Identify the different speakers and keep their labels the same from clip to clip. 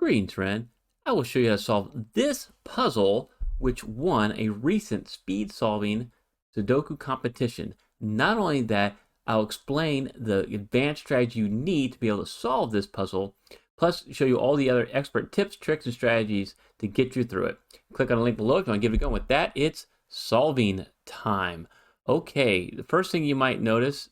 Speaker 1: Greetings, friend. I will show you how to solve this puzzle, which won a recent speed-solving Sudoku competition. Not only that, I'll explain the advanced strategy you need to be able to solve this puzzle, plus show you all the other expert tips, tricks, and strategies to get you through it. Click on the link below if you want to give it a go. With that, it's solving time. Okay, the first thing you might notice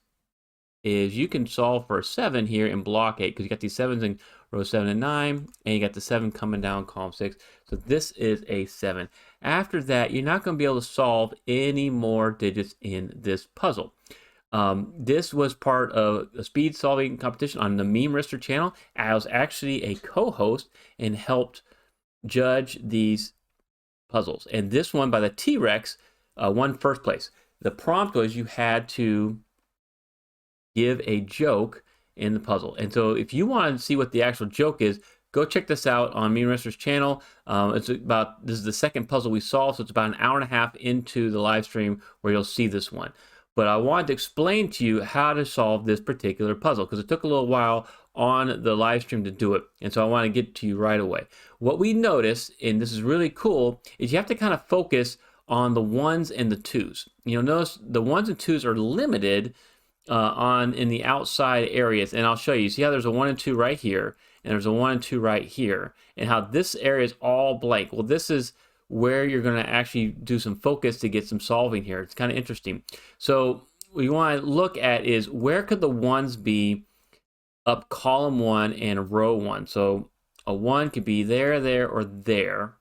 Speaker 1: is you can solve for a 7 here in block 8 because you got these 7s in row 7 and 9, and you got the 7 coming down column 6. So this is a 7. After that, you're not going to be able to solve any more digits in this puzzle. This was part of a speed solving competition on the Memeristor channel. I was actually a co-host and helped judge these puzzles. And this one by the TheTeaRex won first place. The prompt was you had to give a joke in the puzzle. And so if you want to see what the actual joke is, go check this out on Memeristor's channel. This is the second puzzle we solved, so it's about an hour and a half into the live stream where you'll see this one. But I wanted to explain to you how to solve this particular puzzle because it took a little while on the live stream to do it. And so I want to get to you right away. What we noticed, and this is really cool, is you have to kind of focus on the 1s and the 2s. You'll notice the 1s and 2s are limited in the outside areas, and I'll show you. See how there's a 1 and 2 right here, and there's a 1 and 2 right here, and how this area is all blank. Well, this is where you're going to actually do some focus to get some solving here. It's kind of interesting. So what you want to look at is where could the 1s be up column 1 and row 1. So a 1 could be there, there, or there.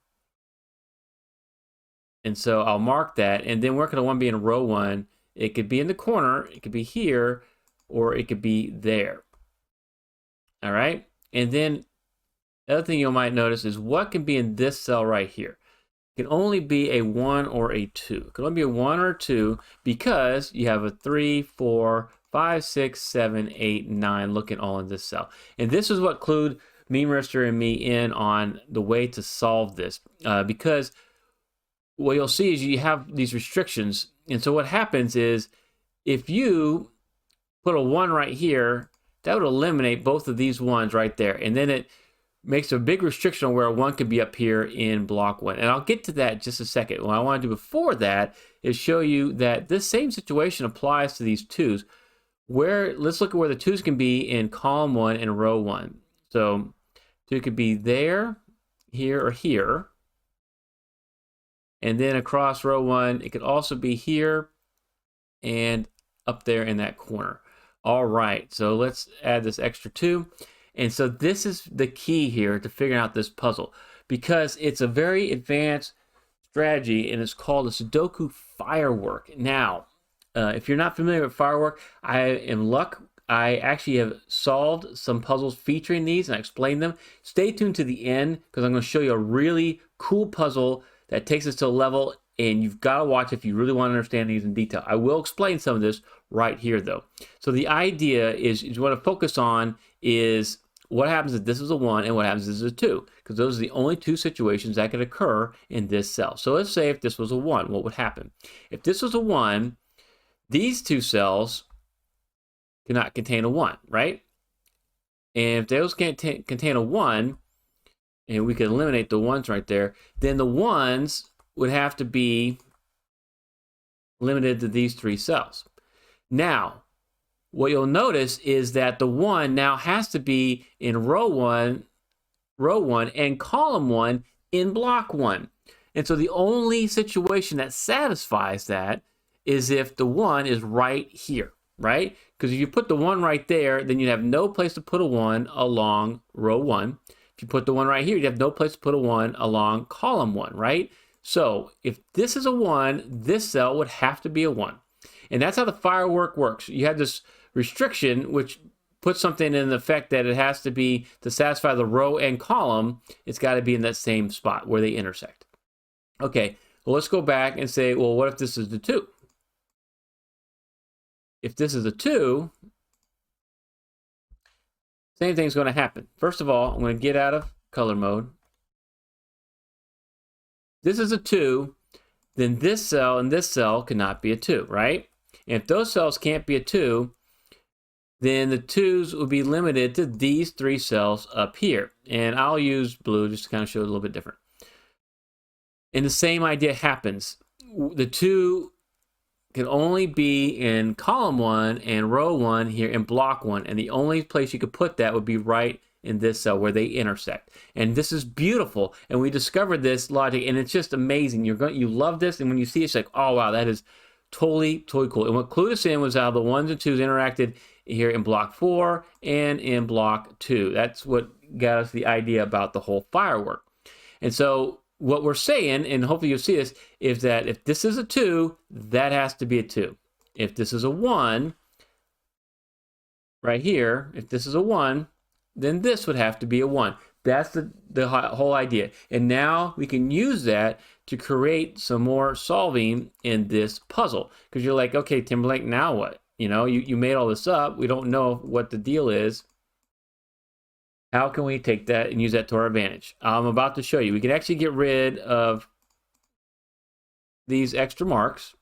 Speaker 1: And so I'll mark that, and then where could a 1 be in row 1? It could be in the corner, it could be here, or it could be there. All right? And then the other thing you might notice is what can be in this cell right here. It can only be a 1 or a 2. It can only be a 1 or a 2 because you have a 3, 4, 5, 6, 7, 8, 9 looking all in this cell. And this is what clued Memeristor and me in on the way to solve this because what you'll see is you have these restrictions. And so what happens is if you put a 1 right here, that would eliminate both of these 1s right there. And then it makes a big restriction on where a 1 could be up here in block 1. And I'll get to that in just a second. What I want to do before that is show you that this same situation applies to these 2s. Let's look at where the 2s can be in column 1 and row 1. So 2 could be there, here, or here. And then across row 1, it could also be here and up there in that corner. All right, so let's add this extra 2. And so this is the key here to figuring out this puzzle because it's a very advanced strategy and it's called the Sudoku Firework. Now, if you're not familiar with Firework, I am luck. I actually have solved some puzzles featuring these and I explained them. Stay tuned to the end because I'm going to show you a really cool puzzle that takes us to a level, and you've got to watch if you really want to understand these in detail. I will explain some of this right here, though. So the idea is you want to focus on is what happens if this is a 1 and what happens if this is a 2, because those are the only 2 situations that could occur in this cell. So let's say if this was a 1, what would happen? If this was a 1, these 2 cells cannot contain a 1, right? And if those can't contain a 1, and we could eliminate the 1s right there, then the 1s would have to be limited to these 3 cells. Now, what you'll notice is that the 1 now has to be in row 1, and column 1 in block 1. And so the only situation that satisfies that is if the 1 is right here, right? Because if you put the 1 right there, then you'd have no place to put a 1 along row 1. If you put the 1 right here, you have no place to put a 1 along column 1, right? So if this is a 1, this cell would have to be a 1. And that's how the Firework works. You have this restriction, which puts something in effect that it has to be, to satisfy the row and column, it's got to be in that same spot where they intersect. Okay, well, let's go back and say, well, what if this is the 2? If this is a 2, same thing's going to happen. First of all, I'm going to get out of color mode. This is a 2, then this cell and this cell cannot be a 2, right? And if those cells can't be a 2, then the 2s would be limited to these 3 cells up here. And I'll use blue just to kind of show it a little bit different. And the same idea happens. The 2 can only be in column 1 and row 1 here in block 1. And the only place you could put that would be right in this cell where they intersect. And this is beautiful. And we discovered this logic, and it's just amazing. You love this, and when you see it, it's like, oh wow, that is totally cool. And what clued us in was how the 1s and 2s interacted here in block 4 and in block 2. That's what got us the idea about the whole firework. And so what we're saying, and hopefully you'll see this, is that if this is a 2, that has to be a 2. If this is a 1, right here, if this is a 1, then this would have to be a 1. That's the whole idea. And now we can use that to create some more solving in this puzzle. Because you're like, okay, Timberlake, now what? You know, you made all this up. We don't know what the deal is. How can we take that and use that to our advantage? I'm about to show you. We can actually get rid of these extra marks.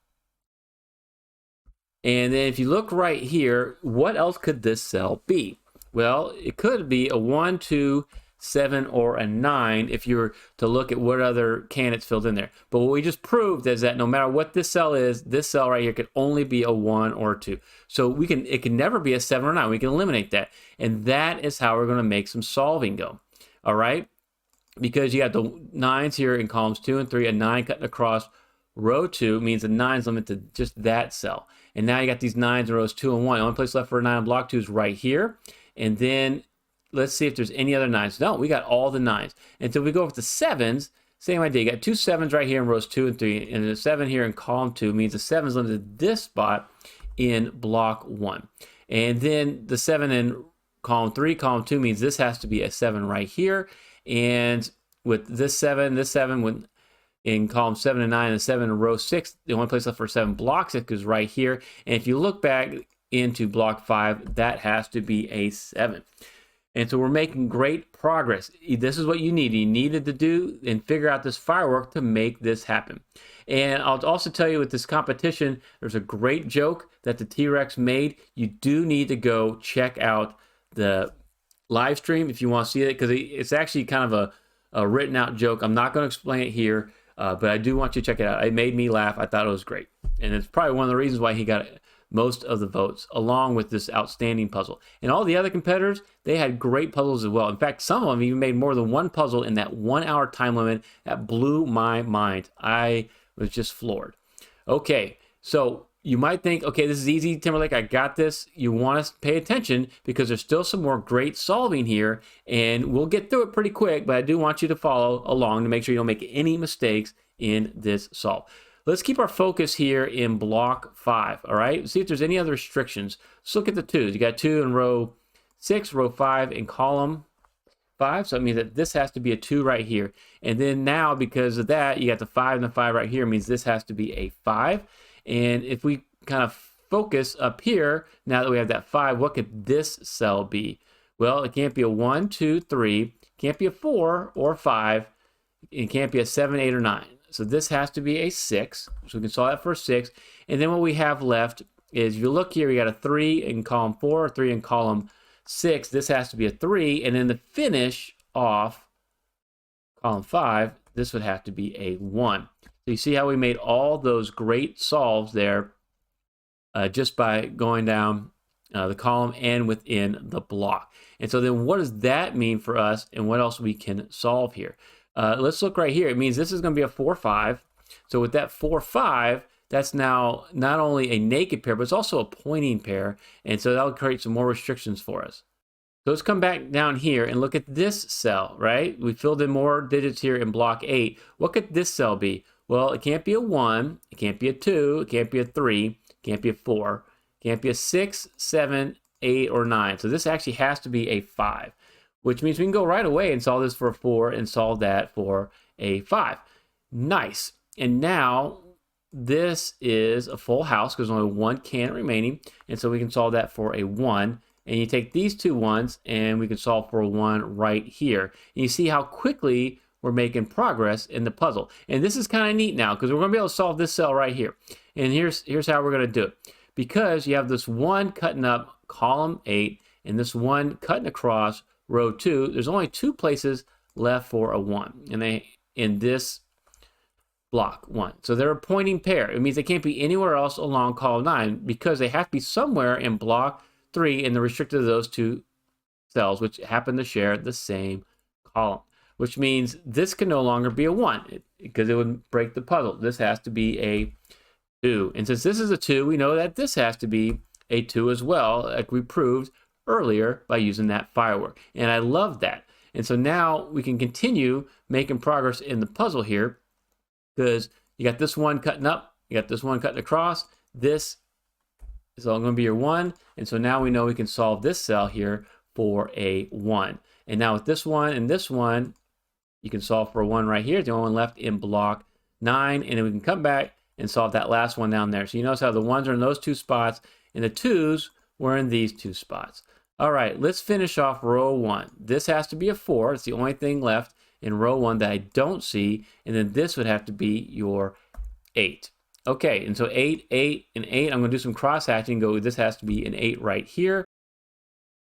Speaker 1: And then if you look right here, what else could this cell be? Well, it could be a 1, 2, 7, or a 9 if you were to look at what other candidates filled in there. But what we just proved is that no matter what this cell is, this cell right here could only be a 1 or a 2. So it can never be a 7 or 9. We can eliminate that. And that is how we're going to make some solving go. All right? Because you got the 9s here in columns 2 and 3, a 9 cutting across row 2 means the 9's limited to just that cell. And now you got these 9s in rows 2 and 1. The only place left for a 9 in block 2 is right here. And then let's see if there's any other 9s. No, we got all the 9s. And so we go with the 7s, same idea. You got 2 7s right here in rows 2 and 3, and a 7 here in column 2 means the 7's limited to this spot in block 1. And then the 7 in column 3, column 2 means this has to be a 7 right here. And with this 7 when in column 7 and 9 and 7 in row 6, the only place left for 7 blocks it is right here. And if you look back into block 5, that has to be a 7. And so we're making great progress. This is what you need. You needed to do and figure out this firework to make this happen. And I'll also tell you with this competition, there's a great joke that the TheTeaRex made. You do need to go check out the live stream if you want to see it, because it's actually kind of a written out joke. I'm not going to explain it here, but I do want you to check it out. It made me laugh. I thought it was great. And it's probably one of the reasons why he got most of the votes, along with this outstanding puzzle. And all the other competitors, they had great puzzles as well. In fact, some of them even made more than one puzzle in that 1 hour time limit. That blew my mind. I was just floored. Okay, so you might think, okay, this is easy, Timberlake, I got this. You want to pay attention because there's still some more great solving here, and we'll get through it pretty quick, but I do want you to follow along to make sure you don't make any mistakes in this solve. Let's keep our focus here in block 5, all right? See if there's any other restrictions. Let's look at the 2s. You got 2 in row 6, row 5 in column 5, so it means that this has to be a 2 right here. And then now, because of that, you got the 5 and the 5 right here, means this has to be a 5. And if we kind of focus up here, now that we have that 5, what could this cell be? Well, it can't be a 1, 2, 3, can't be a 4 or 5, it can't be a 7, 8, or 9. So this has to be a 6. So we can solve that for a 6. And then what we have left is, if you look here, we got a 3 in column 4, 3 in column 6. This has to be a 3. And then the finish off column 5, this would have to be a 1. So you see how we made all those great solves there just by going down the column and within the block. And so then what does that mean for us, and what else we can solve here? Let's look right here. It means this is going to be a 4, 5. So with that 4, 5, that's now not only a naked pair, but it's also a pointing pair. And so that'll create some more restrictions for us. So let's come back down here and look at this cell, right? We filled in more digits here in block 8. What could this cell be? Well, it can't be a 1. It can't be a 2. It can't be a 3. It can't be a 4. It can't be a 6, 7, 8, or 9. So this actually has to be a 5. Which means we can go right away and solve this for a 4 and solve that for a 5. Nice. And now this is a full house because there's only one candidate remaining. And so we can solve that for a 1. And you take these two 1s and we can solve for a 1 right here. And you see how quickly we're making progress in the puzzle. And this is kind of neat now because we're going to be able to solve this cell right here. And here's how we're going to do it. Because you have this 1 cutting up column 8, and this 1 cutting across row 2, there's only 2 places left for a 1, and they in this block 1. So they're a pointing pair. It means they can't be anywhere else along column 9 because they have to be somewhere in block 3 and they're restricted to those 2 cells, which happen to share the same column, which means this can no longer be a 1 because it would break the puzzle. This has to be a 2. And since this is a 2, we know that this has to be a 2 as well, like we proved earlier by using that firework. And I love that. And so now we can continue making progress in the puzzle here, because you got this 1 cutting up, you got this 1 cutting across, this is all going to be your 1, and so now we know we can solve this cell here for a 1. And now with this 1 and this 1, you can solve for a 1 right here, the only one left in block 9, and then we can come back and solve that last one down there. So you notice how the 1s are in those 2 spots, and the 2s were in these 2 spots. All right, let's finish off row 1. This has to be a 4, it's the only thing left in row 1 that I don't see, and then this would have to be your 8. Okay, and so 8, 8, and 8, I'm going to do some cross-hatching, go, this has to be an 8 right here.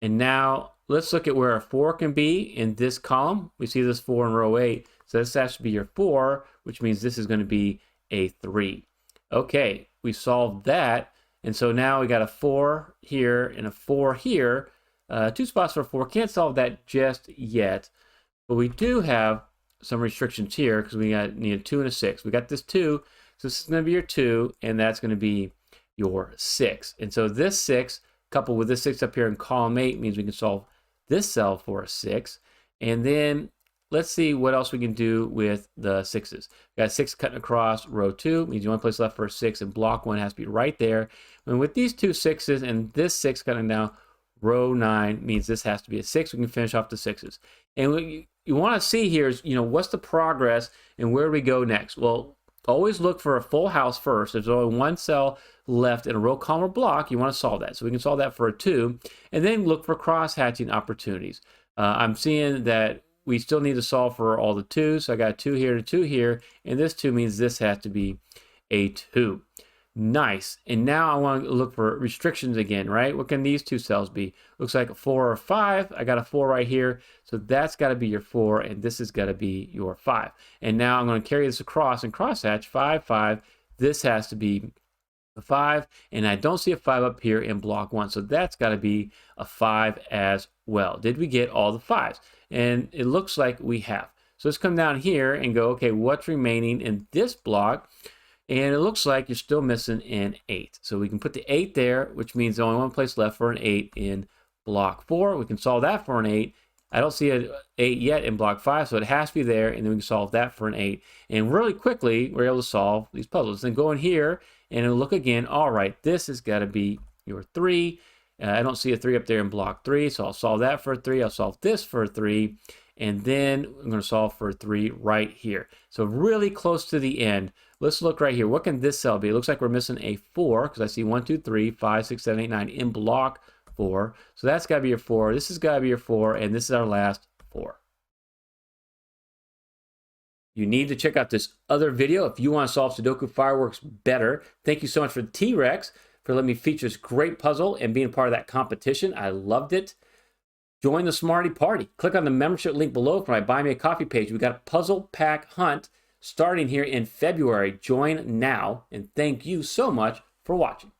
Speaker 1: And now let's look at where a 4 can be in this column. We see this 4 in row 8, so this has to be your 4, which means this is going to be a 3. Okay, we solved that, and so now we got a 4 here and a 4 here. 2 spots for a 4, can't solve that just yet. But we do have some restrictions here because we need a 2 and a 6. We got this 2, so this is going to be your 2, and that's going to be your 6. And so this 6, coupled with this 6 up here in column 8, means we can solve this cell for a 6. And then let's see what else we can do with the 6s. We got a 6 cutting across row 2, means the only place left for a 6, and block 1 has to be right there. And with these 2 6s and this 6 cutting down row 9, means this has to be a 6. We can finish off the 6s. And what you want to see here is, what's the progress and where do we go next? Well, always look for a full house first. There's only 1 cell left in a row, column, or block. You want to solve that. So we can solve that for a 2. And then look for cross-hatching opportunities. I'm seeing that we still need to solve for all the 2s. So I got a 2 here and a 2 here. And this 2 means this has to be a 2. Nice. And now I want to look for restrictions again, right? What can these 2 cells be? Looks like a 4 or 5. I got a 4 right here. So that's got to be your 4, and this has got to be your 5. And now I'm going to carry this across and crosshatch 5, 5. This has to be a 5, and I don't see a 5 up here in block 1. So that's got to be a 5 as well. Did we get all the 5s? And it looks like we have. So let's come down here and go, okay, what's remaining in this block? And it looks like you're still missing an 8. So we can put the 8 there, which means there's only 1 place left for an 8 in block 4. We can solve that for an 8. I don't see an 8 yet in block 5, so it has to be there, and then we can solve that for an 8. And really quickly, we're able to solve these puzzles. Then go in here and look again. All right, this has got to be your 3. I don't see a 3 up there in block 3, so I'll solve that for a 3. I'll solve this for a 3. And then I'm going to solve for a 3 right here. So really close to the end. Let's look right here. What can this cell be? It looks like we're missing a 4 because I see 1, 2, 3, 5, 6, 7, 8, 9 in block 4. So that's got to be your 4. This has got to be your 4. And this is our last 4. You need to check out this other video if you want to solve Sudoku Fireworks better. Thank you so much for TheTeaRex for letting me feature this great puzzle and being a part of that competition. I loved it. Join the Smarty Party. Click on the membership link below for my Buy Me a Coffee page. We've got a puzzle pack hunt starting here in February. Join now, and thank you so much for watching.